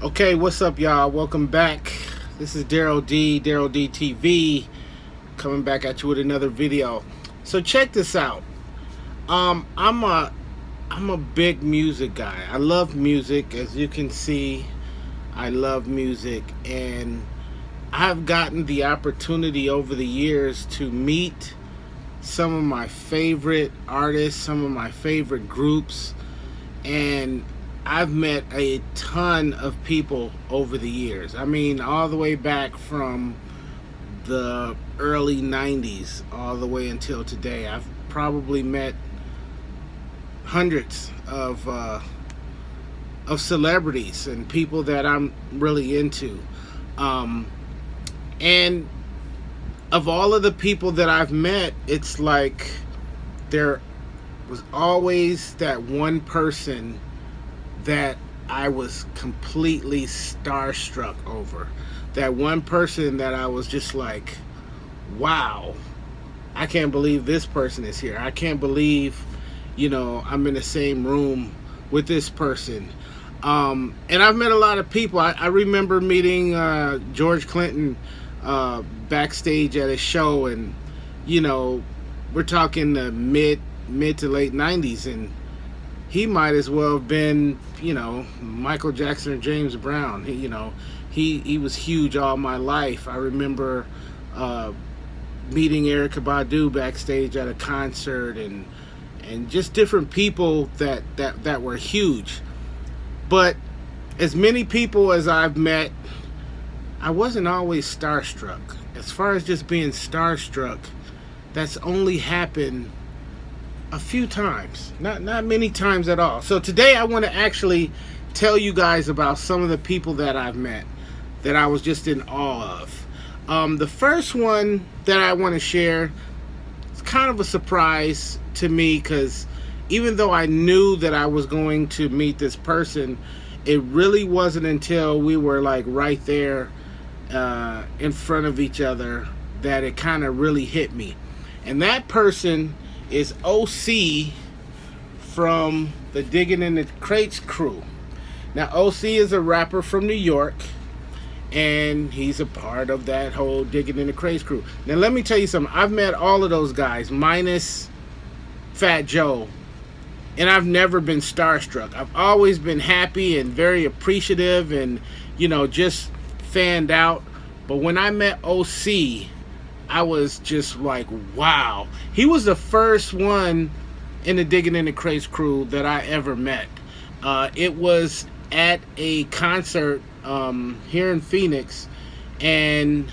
Okay, what's up, y'all? Welcome back. This is Daryl D TV, coming back at you with another video. So check this out. I'm a big music guy. I love music, as you can see. I love music, and I've gotten the opportunity over the years to meet some of my favorite artists, some of my favorite groups, and I've met a ton of people over the years. I mean, all the way back from the early 90s all the way until today. I've probably met hundreds of celebrities and people that I'm really into. And of all of the people that I've met, it's like there was always that one person that I was completely starstruck over. That one person that I was just like, wow, I can't believe this person is here. I can't believe, I'm in the same room with this person. And I've met a lot of people. I remember meeting George Clinton backstage at a show, and we're talking the mid to late 90s, and he might as well have been, Michael Jackson or James Brown. He was huge all my life. I remember meeting Erykah Badu backstage at a concert, and just different people that were huge. But as many people as I've met, I wasn't always starstruck. As far as just being starstruck, that's only happened a few times, not many times at all. So today I want to actually tell you guys about some of the people that I've met that I was just in awe of. The first one that I want to share is kind of a surprise to me, because even though I knew that I was going to meet this person, it really wasn't until we were like right there in front of each other that it kind of really hit me. And that person is OC from the Digging in the Crates crew. Now, OC is a rapper from New York, and he's a part of that whole Digging in the Crates crew. Now, let me tell you something. I've met all of those guys, minus Fat Joe, and I've never been starstruck. I've always been happy and very appreciative and, just fanned out. But when I met OC, I was just like, wow. He was the first one in the Digging in the Crates crew that I ever met. It was at a concert here in Phoenix, and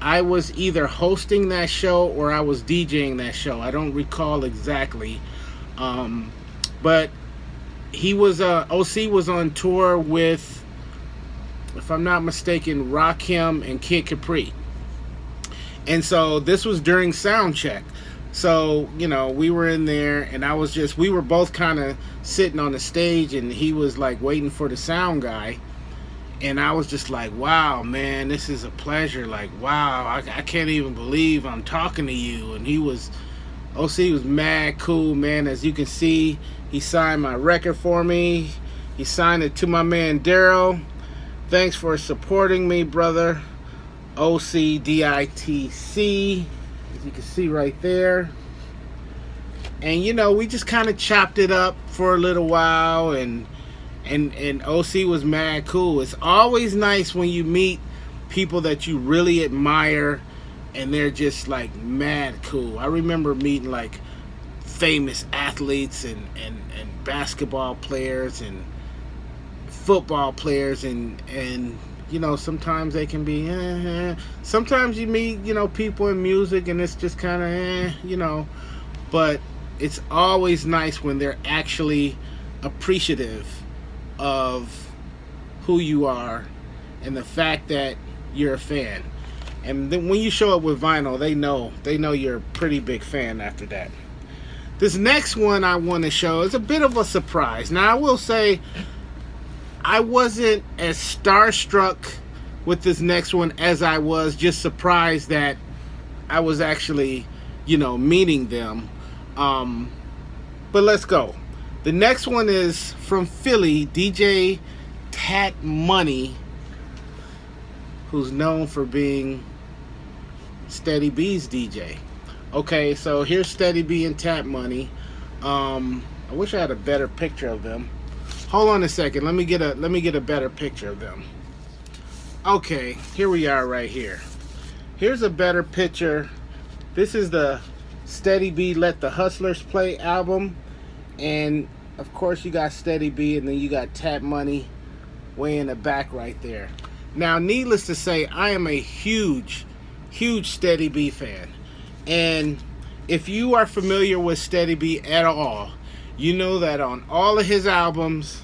I was either hosting that show or I was DJing that show. I don't recall exactly. But he was, OC was on tour with, if I'm not mistaken, Rakim and Kid Capri. And so this was during sound check. So, we were in there, and we were both kind of sitting on the stage, and he was like waiting for the sound guy. And I was just like, wow, man, this is a pleasure. Like, wow, I can't even believe I'm talking to you. And OC was mad cool, man. As you can see, he signed my record for me. He signed it to my man, Daryl. Thanks for supporting me, brother. OCDITC, as you can see right there. And we just kind of chopped it up for a little while, and OC was mad cool. It's always nice when you meet people that you really admire and they're just like mad cool. I remember meeting like famous athletes and basketball players and football players, and sometimes they can be sometimes you meet people in music and it's just kind of but it's always nice when they're actually appreciative of who you are and the fact that you're a fan. And then when you show up with vinyl, they know you're a pretty big fan after that. This next one I want to show is a bit of a surprise. Now, I will say I wasn't as starstruck with this next one as I was just surprised that I was actually, meeting them. But let's go. The next one is from Philly, DJ Tat Money, who's known for being Steady B's DJ. Okay, so here's Steady B and Tat Money. I wish I had a better picture of them. Hold on a second. Let me get a better picture of them. Okay, here we are right here. Here's a better picture. This is the Steady B Let the Hustlers Play album, and of course you got Steady B, and then you got Tat Money way in the back right there. Now, needless to say, I am a huge Steady B fan, and if you are familiar with Steady B at all, you know that on all of his albums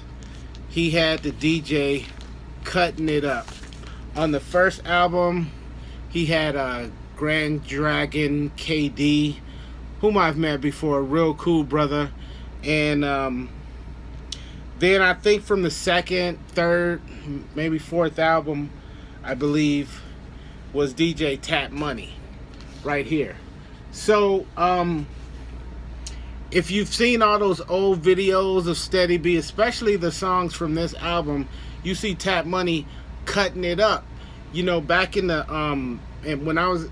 he had the DJ cutting it up. On the first album, he had Grand Dragon KD, whom I've met before, a real cool brother. And then I think from the second, third, maybe fourth album, I believe, was DJ Tat Money, right here. So, if you've seen all those old videos of Steady B, especially the songs from this album, you see Tat Money cutting it up. You know, back in the and when I was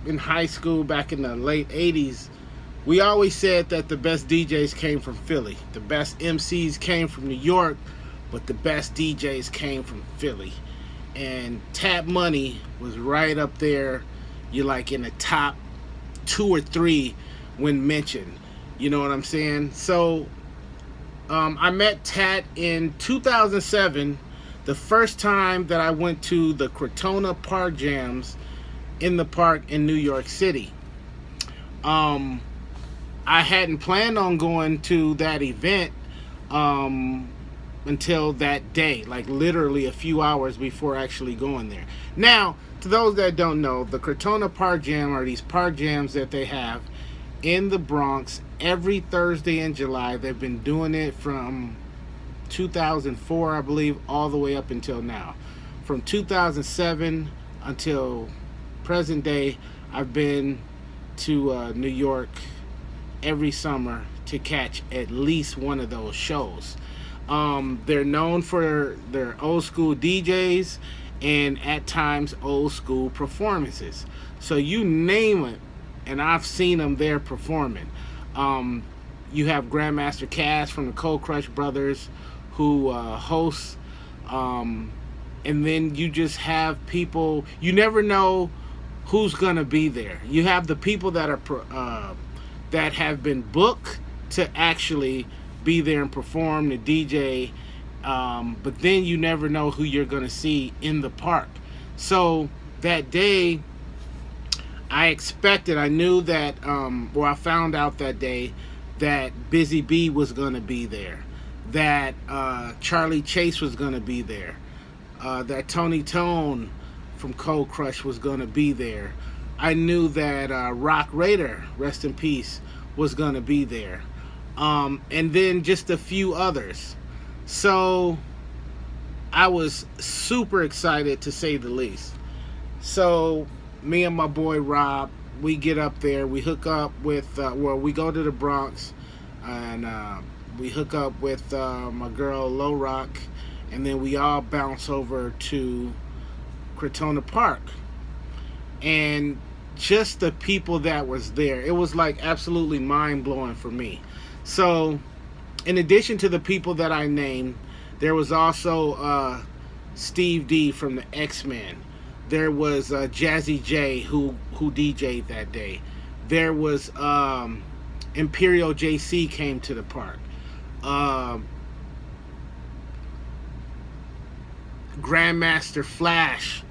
in high school back in the late 80s, we always said that the best DJs came from Philly. The best MCs came from New York, but the best DJs came from Philly. And Tat Money was right up there. You're like in the top 2 or 3 when mentioned. You know what I'm saying? So I met Tat in 2007, the first time that I went to the Crotona Park Jams in the park in New York City. I hadn't planned on going to that event until that day, like literally a few hours before actually going there. Now, to those that don't know, the Crotona Park Jam are these park jams that they have in the Bronx every Thursday in July. They've been doing it from 2004, I believe, all the way up until now. From 2007 until present day, I've been to New York every summer to catch at least one of those shows. They're known for their old school DJs and at times old school performances. So you name it, and I've seen them there performing. You have Grandmaster Caz from the Cold Crush Brothers, who hosts, and then you just have people. You never know who's gonna be there. You have the people that are that have been booked to actually be there and perform, the DJ, but then you never know who you're gonna see in the park. So that day, I knew that, I found out that day that Busy Bee was gonna be there, that Charlie Chase was gonna be there, that Tony Tone from Cold Crush was gonna be there. I knew that Rock Raider, rest in peace, was gonna be there, and then just a few others. So I was super excited, to say the least. So me and my boy Rob, we get up there, we hook up with we go to the Bronx, and we hook up with my girl Low Rock, and then we all bounce over to Crotona Park. And just the people that was there, it was like absolutely mind-blowing for me. So in addition to the people that I named, there was also Steve D from the X-Men. There was Jazzy J who DJ'd that day. There was Imperial JC came to the park. Grandmaster Flash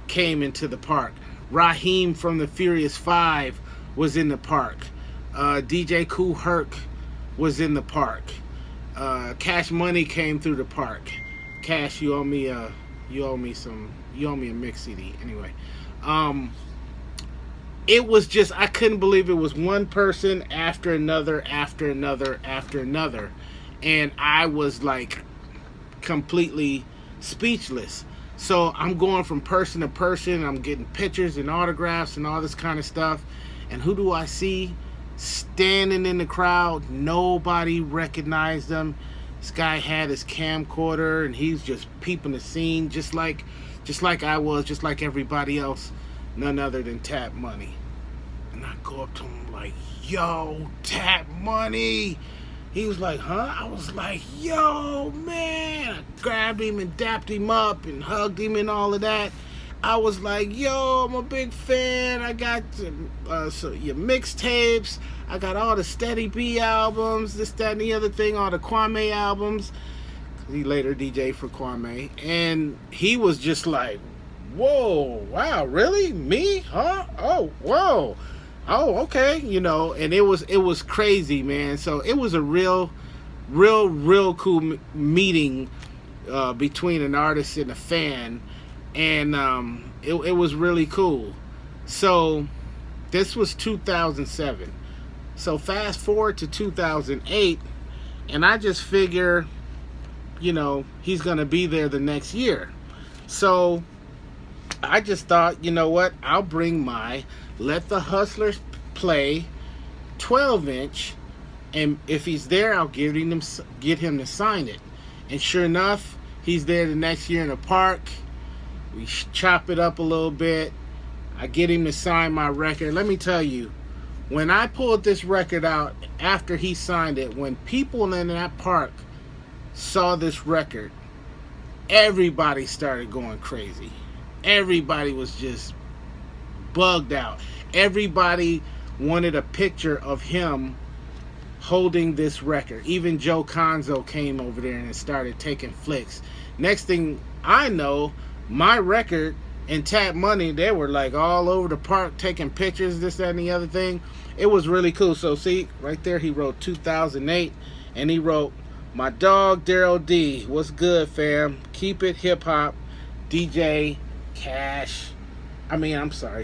came into the park. Raheem from the Furious 5 was in the park. DJ Kool Herc was in the park. Cash Money came through the park. Cash, you owe me a mix CD. Anyway, it was just, I couldn't believe it was one person after another, after another, after another, and I was like completely speechless. So I'm going from person to person, I'm getting pictures and autographs and all this kind of stuff, and who do I see standing in the crowd? Nobody recognized them. This guy had his camcorder and he's just peeping the scene, just like I was, just like everybody else. None other than Tap Money. And I go up to him like, "Yo, Tap Money." He was like, "Huh?" I was like, "Yo, man." I grabbed him and dapped him up and hugged him and all of that. I was like, "Yo, I'm a big fan. I got your mixtapes. I got all the Steady B albums, this, that, and the other thing, all the Kwame albums." He later DJ for Kwame. And he was just like, "Whoa, wow, really? Me? Huh? Oh, whoa. Oh, okay." And it was crazy, man. So it was a real cool meeting between an artist and a fan. And it was really cool. So this was 2007. So fast forward to 2008, and I just figure, he's going to be there the next year. So I just thought, you know what? I'll bring my Let the Hustlers Play 12-inch, and if he's there, I'll get him to sign it. And sure enough, he's there the next year in the park. We chop it up a little bit. I get him to sign my record. Let me tell you, when I pulled this record out after he signed it, when people in that park saw this record, everybody started going crazy. Everybody was just bugged out. Everybody wanted a picture of him holding this record. Even Joe Conzo came over there and started taking flicks. Next thing I know, my record and Tap Money, they were like all over the park taking pictures, this, that, and the other thing. It was really cool. So see, right there he wrote 2008, and he wrote, "My dog Daryl D, what's good, fam? Keep it hip hop, DJ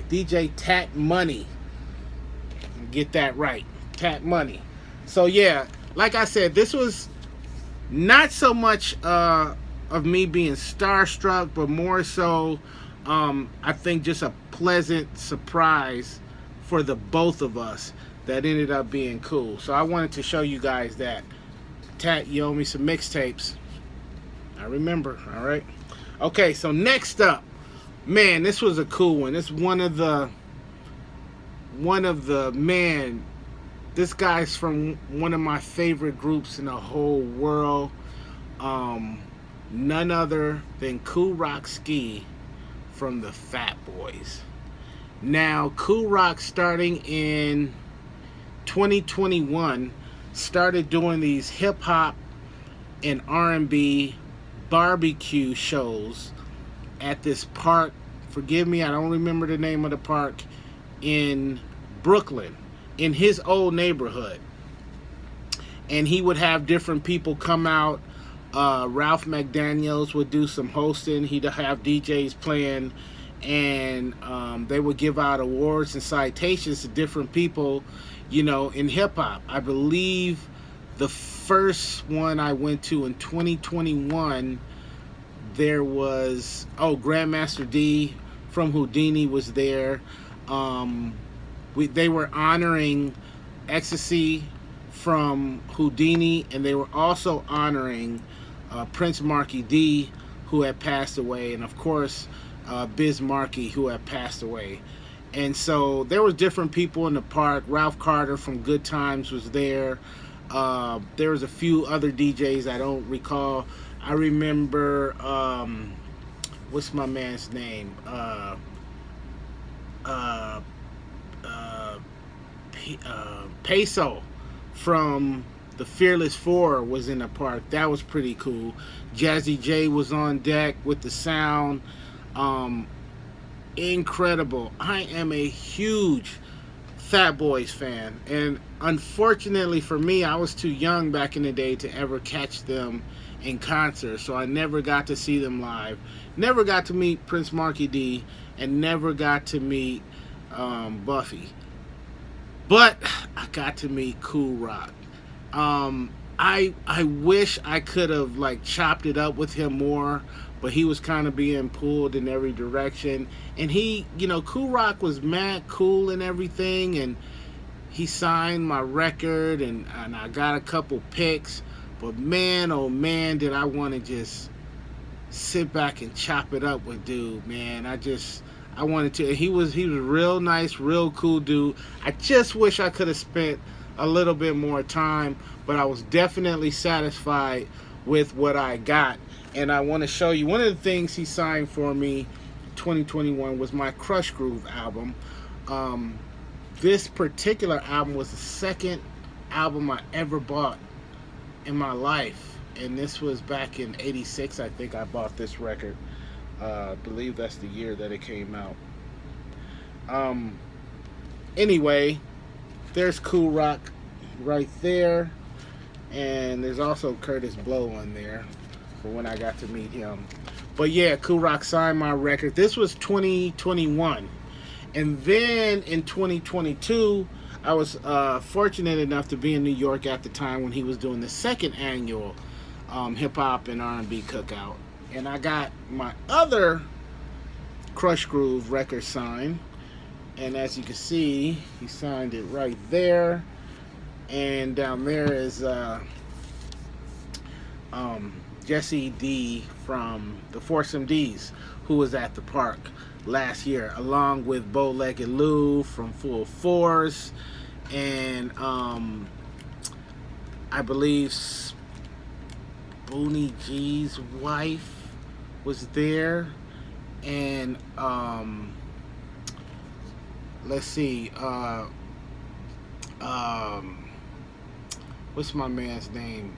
DJ Tap Money." Get that right, Tap Money. So yeah, like I said, this was not so much of me being starstruck, but more so, I think just a pleasant surprise for the both of us that ended up being cool. So I wanted to show you guys that. Tat, you owe me some mixtapes. I remember, all right? Okay, so next up, man, this was a cool one. It's one of the, man, this guy's from one of my favorite groups in the whole world. None other than Kool Rock Ski from the Fat Boys. Now, Kool Rock, starting in 2021, started doing these hip hop and R&B barbecue shows at this park. Forgive me, I don't remember the name of the park, in Brooklyn, in his old neighborhood. And he would have different people come out. Ralph McDaniels would do some hosting. He'd have DJs playing, and they would give out awards and citations to different people, in hip-hop. I believe the first one I went to in 2021, there was, Grandmaster D from Houdini was there. They were honoring Ecstasy from Houdini, and they were also honoring Prince Markie D, who had passed away, and of course Biz Markie, who had passed away. And so there were different people in the park. Ralph Carter from Good Times was there. There was a few other DJs I don't recall. I remember, what's my man's name? Peso from the Fearless Four was in the park. That was pretty cool. Jazzy J was on deck with the sound. Incredible. I am a huge Fat Boys fan, and unfortunately for me, I was too young back in the day to ever catch them in concert, so I never got to see them live. Never got to meet Prince Markie D, and never got to meet Buffy. But I got to meet Kool Rock. I wish I could have chopped it up with him more, but he was kind of being pulled in every direction. And he, Kool Rock was mad cool and everything, and he signed my record, and I got a couple pics. But man, oh man, did I want to just sit back and chop it up with dude, man. I wanted to. He was real nice, real cool dude. I just wish I could have spent a little bit more time, but I was definitely satisfied with what I got. And I want to show you one of the things he signed for me 2021 was my Crush Groove album. This particular album was the second album I ever bought in my life, and this was back in '86. I think I bought this record. I believe that's the year that it came out. Anyway, there's Kool Rock right there, and there's also Curtis Blow on there for when I got to meet him. But yeah, Kool Rock signed my record. This was 2021. And then in 2022, I was fortunate enough to be in New York at the time when he was doing the second annual hip hop and R&B cookout. And I got my other Crush Groove record signed. And as you can see, he signed it right there. And down there is Jesse D from the Foursome D's, who was at the park last year, along with Bow-Legged Lou from Full Force, and I believe Spoonie G's wife was there, and let's see, what's my man's name?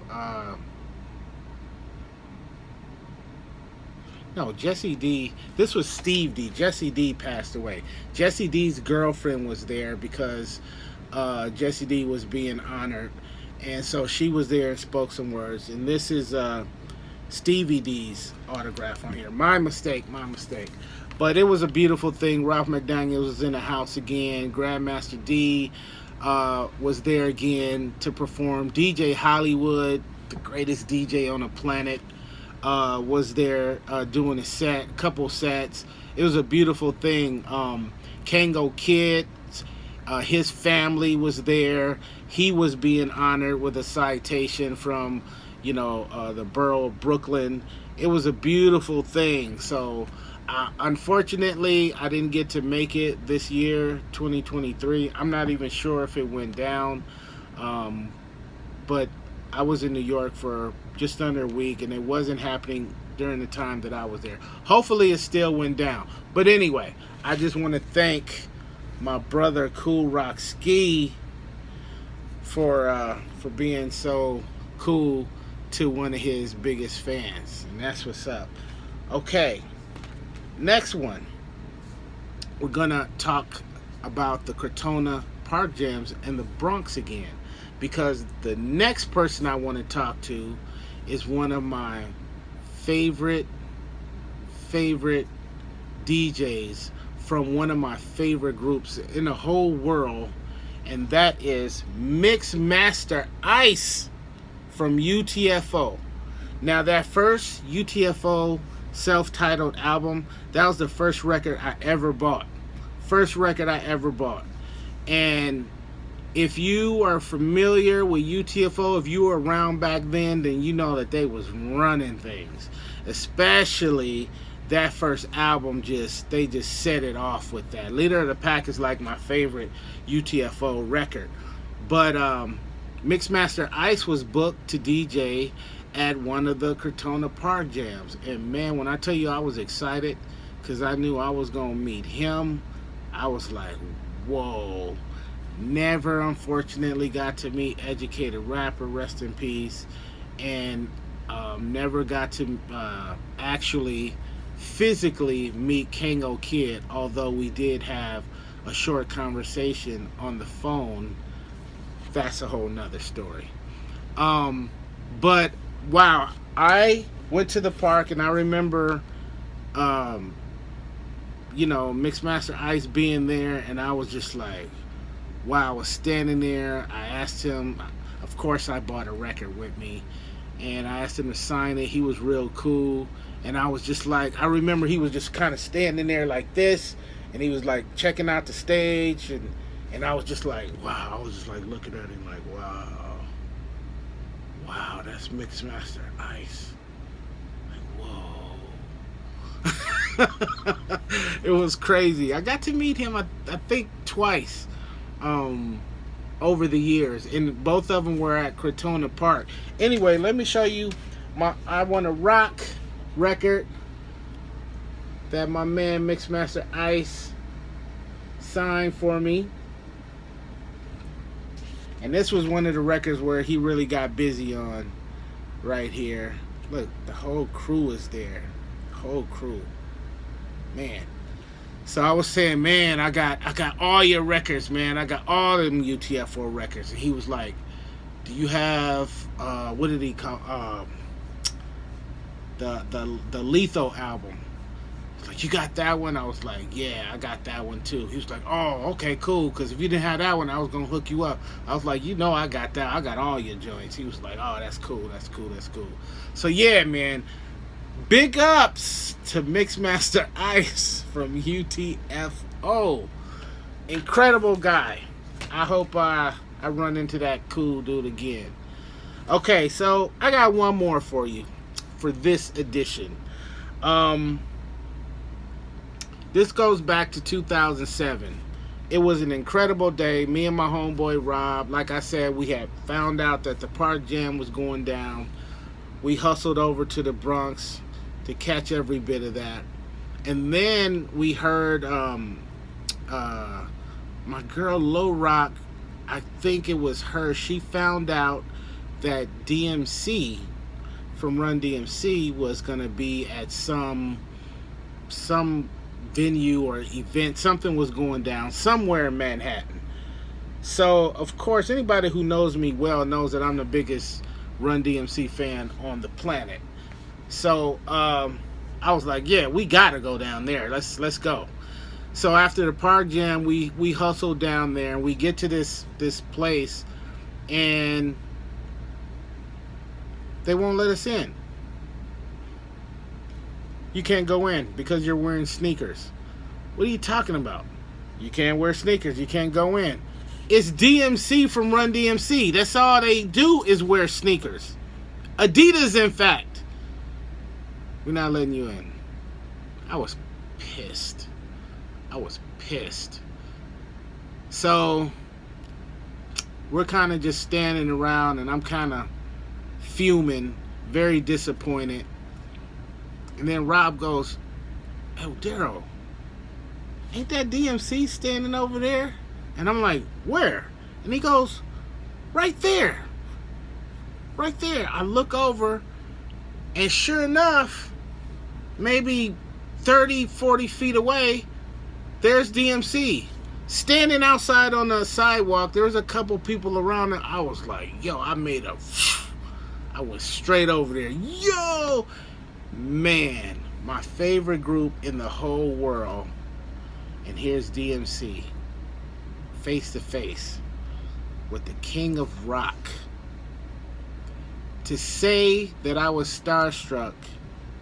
No, Jesse D. This was Steve D. Jesse D passed away. Jesse D's girlfriend was there because Jesse D was being honored, and so she was there and spoke some words. And this is Stevie D's autograph on here. My mistake. But it was a beautiful thing. Ralph McDaniels was in the house again. Grandmaster D was there again to perform. DJ Hollywood, the greatest DJ on the planet, was there doing a couple sets. It was a beautiful thing. Kango Kid, his family was there. He was being honored with a citation from, the borough of Brooklyn. It was a beautiful thing. So, unfortunately, I didn't get to make it this year, 2023. I'm not even sure if it went down, but I was in New York for just under a week, and it wasn't happening during the time that I was there. Hopefully it still went down. But anyway, I just want to thank my brother Kool Rock Ski for being so cool to one of his biggest fans. And that's what's up. Okay, next one. We're going to talk about the Crotona Park Jams in the Bronx again, because the next person I want to talk to is one of my favorite DJs from one of my favorite groups in the whole world, and that is Mixmaster Ice from UTFO. Now, that first UTFO self-titled album, that was the first record I ever bought. And if you are familiar with UTFO, if you were around back then you know that they was running things. Especially that first album, they just set it off with that. Leader of the Pack is like my favorite UTFO record. But Mixmaster Ice was booked to DJ at one of the Crotona Park Jams. And man, when I tell you I was excited because I knew I was going to meet him, I was like, whoa. Never, unfortunately, got to meet Educated Rapper, rest in peace, and never got to actually physically meet Kango Kid, although we did have a short conversation on the phone. That's a whole nother story. But wow, I went to the park, and I remember Mixmaster Ice being there, and I was just like, wow. I was standing there. I asked him, of course I bought a record with me, and I asked him to sign it. He was real cool, and I was just like, I remember he was just kind of standing there like this, and he was like checking out the stage, and I was just like, wow. I was just like looking at him like, wow. wow, that's Mixmaster Ice. Like, whoa. It was crazy. I got to meet him, I think, twice over the years, and both of them were at Crotona Park. Anyway, let me show you my I Wanna Rock record that my man Mixmaster Ice signed for me. And this was one of the records where he really got busy on right here. Look, the whole crew is there. The whole crew. Man. So I was saying, man, I got all your records, man. I got all them UTF-4 records. And he was like, do you have what did he call the Lethal album? He's like, you got that one? I was like, yeah, I got that one too. He was like, oh, okay, cool, because if you didn't have that one, I was gonna hook you up. I was like, you know, I got that. I got all your joints. He was like, oh, that's cool, that's cool, that's cool. So yeah, man, big ups to Mixmaster Ice from UTFO. Incredible guy. I hope I run into that cool dude again. Okay, so I got one more for you for this edition. This goes back to 2007. It was an incredible day. Me and my homeboy Rob, like I said, we had found out that the Park Jam was going down. We hustled over to the Bronx to catch every bit of that. And then we heard my girl Low Rock, I think it was her, she found out that DMC from Run DMC was going to be at some venue or event. Something was going down somewhere in Manhattan. So of course, anybody who knows me well knows that I'm the biggest Run DMC fan on the planet. So I was like, yeah, we gotta go down there. Let's go. So after the Park Jam, we hustled down there, and we get to this place, and they won't let us in. You can't go in because you're wearing sneakers. What are you talking about? You can't wear sneakers. You can't go in. It's DMC from Run DMC. That's all they do is wear sneakers. Adidas, in fact. We're not letting you in. I was pissed. So we're kind of just standing around, and I'm kind of fuming, very disappointed. And then Rob goes, oh, Daryl, ain't that DMC standing over there? And I'm like, where? And he goes, right there. Right there. I look over, and sure enough, maybe 30, 40 feet away, there's DMC. Standing outside on the sidewalk, there was a couple people around, and I was like, yo, I went straight over there. Yo! Man, my favorite group in the whole world. And here's DMC, face to face with the king of rock. To say that I was starstruck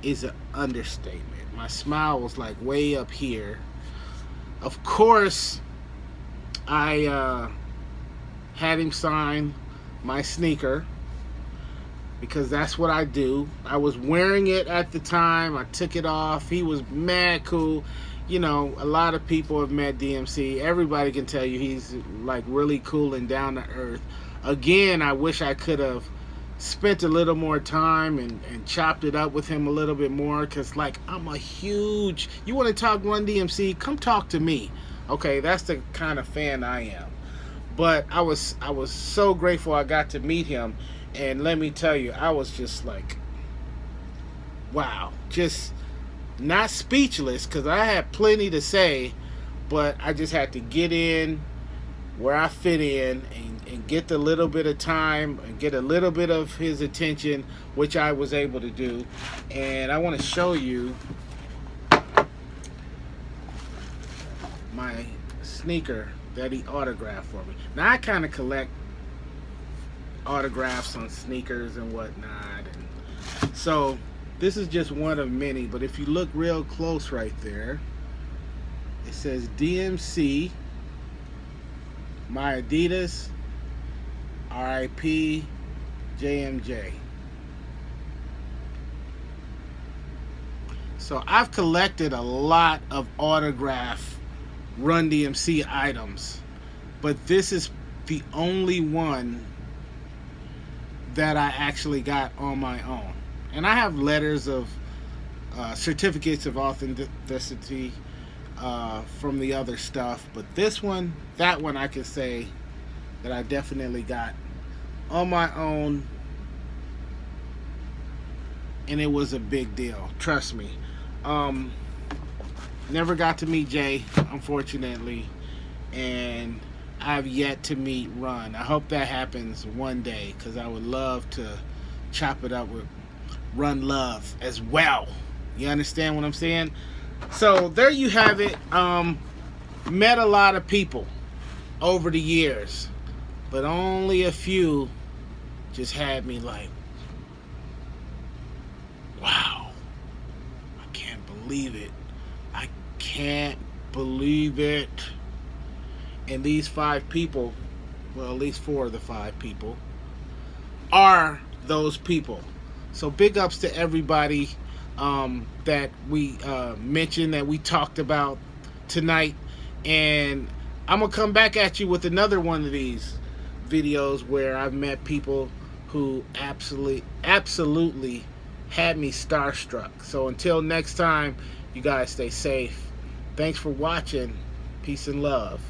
is an understatement. My smile was like way up here. Of course, I had him sign my sneaker, because that's what I do. I was wearing it at the time. I took it off. He was mad cool. You know, a lot of people have met DMC. Everybody can tell you he's like really cool and down to earth. Again, I wish I could have spent a little more time and chopped it up with him a little bit more, because like, I'm a huge, you want to talk Run DMC, come talk to me. Okay, that's the kind of fan I am. But I was so grateful I got to meet him. And let me tell you, I was just like, wow, just not speechless, because I had plenty to say, but I just had to get in where I fit in and get the little bit of time and get a little bit of his attention, which I was able to do. And I want to show you my sneaker that he autographed for me. Now, I kind of collect autographs on sneakers and whatnot, and so this is just one of many. But if you look real close right there, it says DMC, my Adidas, RIP, JMJ. So I've collected a lot of autograph Run DMC items, but this is the only one that I actually got on my own. And I have letters of certificates of authenticity from the other stuff, but this one, that one, I can say that I definitely got on my own, and it was a big deal. Trust me. Never got to meet Jay, unfortunately, and I've yet to meet Run. I hope that happens one day, because I would love to chop it up with Run Love as well. You understand what I'm saying? So there you have it. Met a lot of people over the years, but only a few just had me like, wow, I can't believe it. I can't believe it. And these 5 people, well, at least 4 of the 5 people, are those people. So big ups to everybody that we mentioned, that we talked about tonight. And I'm going to come back at you with another one of these videos where I've met people who absolutely had me starstruck. So until next time, you guys stay safe. Thanks for watching. Peace and love.